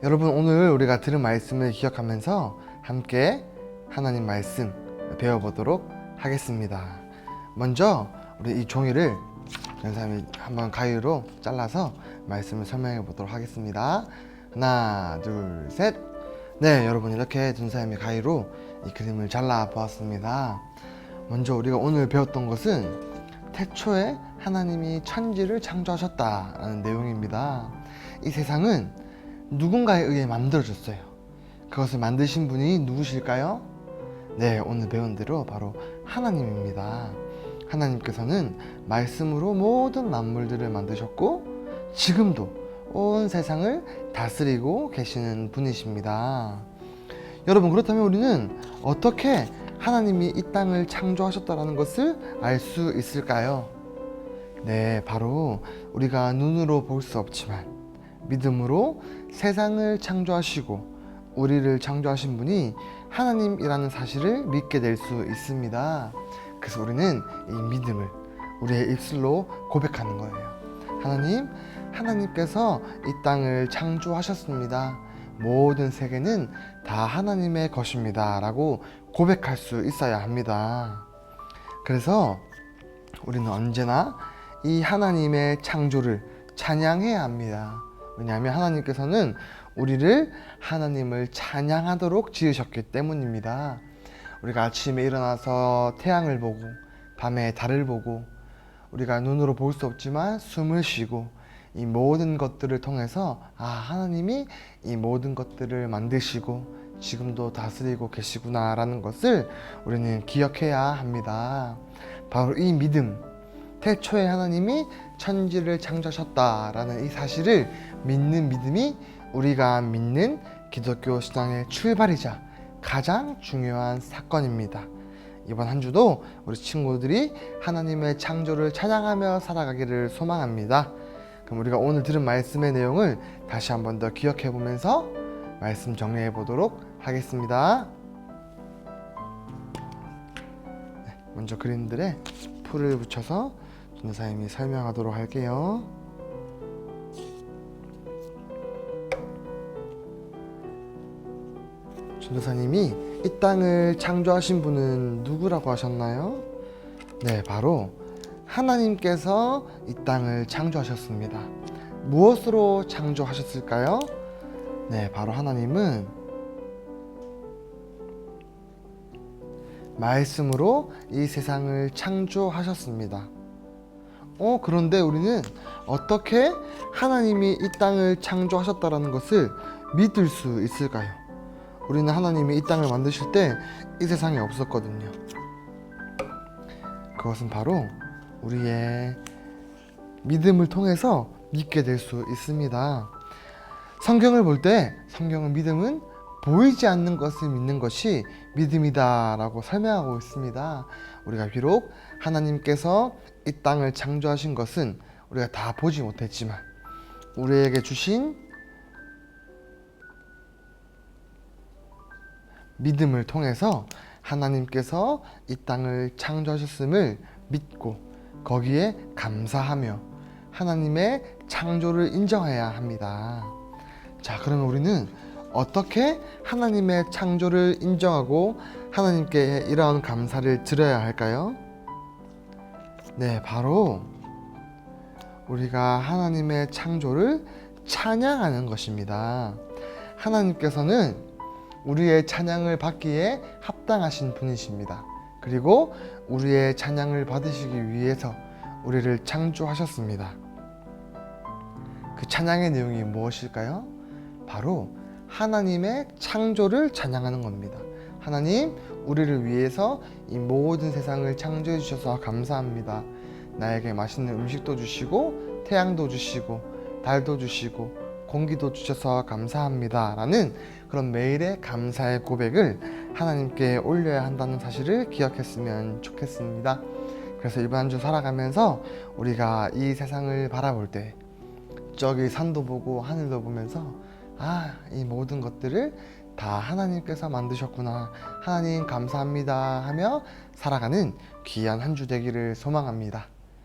여러분, 오늘 우리가 들은 말씀을 기억하면서 함께 하나님 말씀 배워보도록 하겠습니다. 먼저 우리 이 종이를 전사님이 한번 가위로 잘라서 말씀을 설명해 보도록 하겠습니다. 하나, 둘, 셋. 네, 여러분, 이렇게 전사님이 가위로 이 그림을 잘라 보았습니다. 먼저 우리가 오늘 배웠던 것은 태초에 하나님이 천지를 창조하셨다라는 내용입니다. 이 세상은 누군가에 의해 만들어졌어요. 그것을 만드신 분이 누구실까요? 네, 오늘 배운 대로 바로 하나님입니다. 하나님께서는 말씀으로 모든 만물들을 만드셨고 지금도 온 세상을 다스리고 계시는 분이십니다. 여러분, 그렇다면 우리는 어떻게 하나님이 이 땅을 창조하셨다는 것을 알 수 있을까요? 네, 바로 우리가 눈으로 볼 수 없지만 믿음으로 세상을 창조하시고 우리를 창조하신 분이 하나님이라는 사실을 믿게 될 수 있습니다. 그래서 우리는 이 믿음을 우리의 입술로 고백하는 거예요. 하나님께서 이 땅을 창조하셨습니다. 모든 세계는 다 하나님의 것입니다 라고 고백할 수 있어야 합니다. 그래서 우리는 언제나 이 하나님의 창조를 찬양해야 합니다. 왜냐하면 하나님께서는 우리를 하나님을 찬양하도록 지으셨기 때문입니다. 우리가 아침에 일어나서 태양을 보고 밤에 달을 보고 우리가 눈으로 볼 수 없지만 숨을 쉬고 이 모든 것들을 통해서 하나님이 이 모든 것들을 만드시고 지금도 다스리고 계시구나 라는 것을 우리는 기억해야 합니다. 바로 이 믿음, 태초에 하나님이 천지를 창조하셨다라는 이 사실을 믿는 믿음이 우리가 믿는 기독교 신앙의 출발이자 가장 중요한 사건입니다. 이번 한 주도 우리 친구들이 하나님의 창조를 찬양하며 살아가기를 소망합니다. 그럼 우리가 오늘 들은 말씀의 내용을 다시 한 번 더 기억해 보면서 말씀 정리해 보도록 하겠습니다. 먼저 그림들에 풀을 붙여서 전도사님이 설명하도록 할게요. 전도사님이 이 땅을 창조하신 분은 누구라고 하셨나요? 네, 바로 하나님께서 이 땅을 창조하셨습니다. 무엇으로 창조하셨을까요? 네, 바로 하나님은 말씀으로 이 세상을 창조하셨습니다. 그런데 우리는 어떻게 하나님이 이 땅을 창조하셨다는 것을 믿을 수 있을까요? 우리는 하나님이 이 땅을 만드실 때 이 세상에 없었거든요. 그것은 바로 우리의 믿음을 통해서 믿게 될 수 있습니다. 성경을 볼 때 성경은 믿음은 보이지 않는 것을 믿는 것이 믿음이다 라고 설명하고 있습니다. 우리가 비록 하나님께서 이 땅을 창조하신 것은 우리가 다 보지 못했지만 우리에게 주신 믿음을 통해서 하나님께서 이 땅을 창조하셨음을 믿고 거기에 감사하며 하나님의 창조를 인정해야 합니다. 자, 그러면 우리는 어떻게 하나님의 창조를 인정하고 하나님께 이러한 감사를 드려야 할까요? 네, 바로 우리가 하나님의 창조를 찬양하는 것입니다. 하나님께서는 우리의 찬양을 받기에 합당하신 분이십니다. 그리고 우리의 찬양을 받으시기 위해서 우리를 창조하셨습니다. 그 찬양의 내용이 무엇일까요? 바로 하나님의 창조를 찬양하는 겁니다. 하나님, 우리를 위해서 이 모든 세상을 창조해 주셔서 감사합니다. 나에게 맛있는 음식도 주시고 태양도 주시고 달도 주시고 공기도 주셔서 감사합니다 라는 그런 매일의 감사의 고백을 하나님께 올려야 한다는 사실을 기억했으면 좋겠습니다. 그래서 이번 한 주 살아가면서 우리가 이 세상을 바라볼 때 저기 산도 보고 하늘도 보면서 이 모든 것들을 다 하나님께서 만드셨구나, 하나님 감사합니다 하며 살아가는 귀한 한 주 되기를 소망합니다.